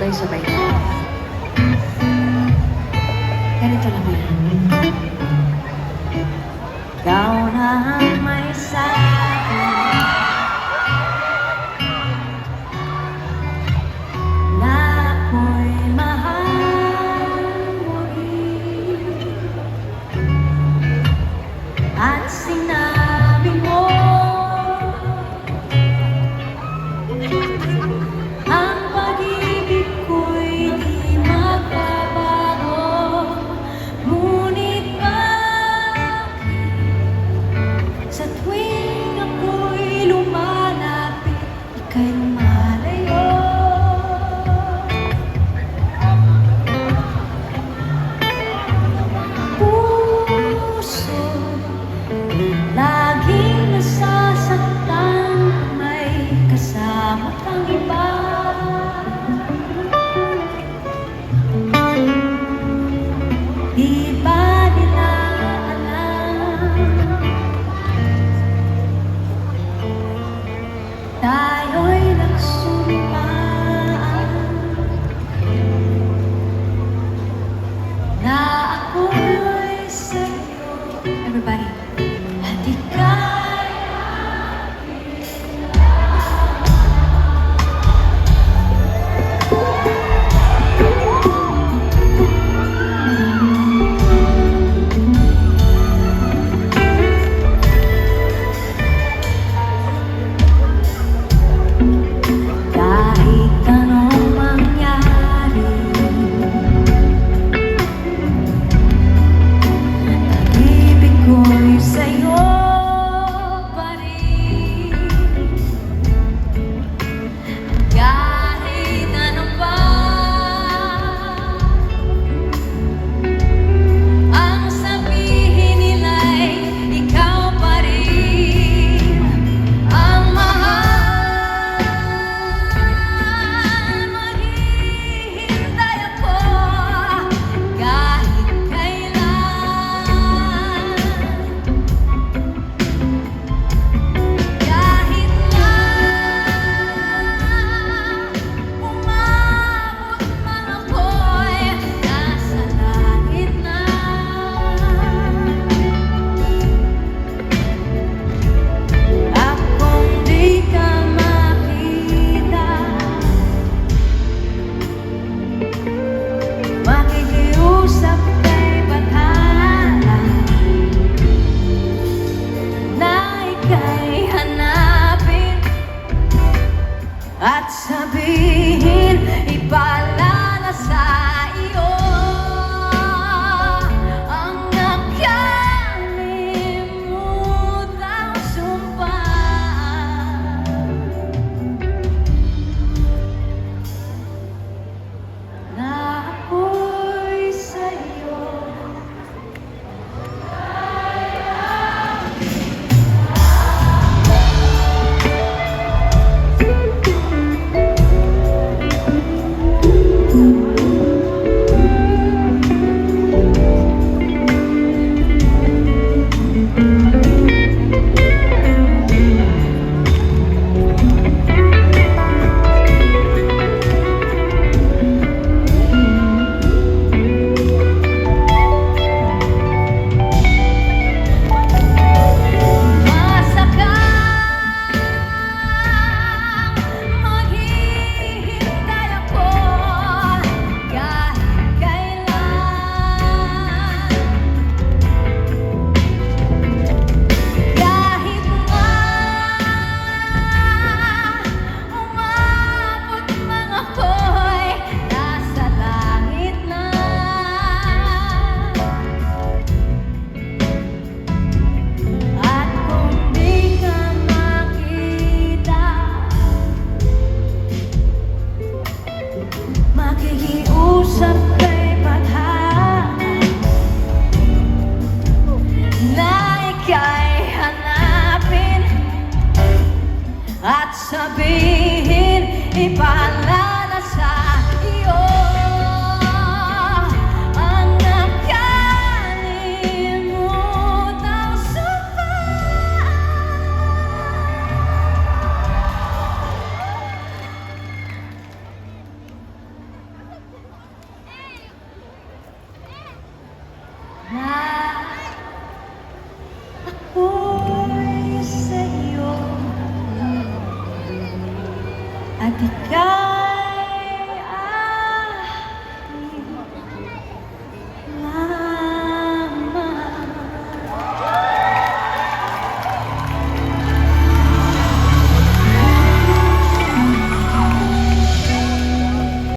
Sabay-sabay. Ganito lang yan. Ikaw na ang may sabi na ako'y mahal mo rin. At sinabi mo ang pag-ibig ko'y di magbabago. Ngunit bakit sa tuwing ako'y lumalapit, ika'y lumalayo? Puso laging nasasaktan, may kasama kang iba. Di ba nila alam, tayo'y nagsumpaan na ako'y sa'yo. Everybody. At ika'y kahit anong mangyari, pag-ibig ko'y sa'yo pa rin. Kahit ano pa ang sabihin nila'y, ikaw pa rin ang mahal. Maghihintay ako kahit kailan, kahit na umabot man ako'y nasa langit na. At kung di ka makita, makikiusap kay bathala na ika'y hanapin at sabihin, ipaalala sa iyo ang nakalimutang sumpa na ako'y sa'yo. Maghihintay ako kahit kailan, kahit na umabot man ako'y nasa langit na. At kung di ka makita, makikiusap kay bathala na ika'y hanapin at sabihin, ipaalala sa iyo ang nakalimutang sumpa. Ika'y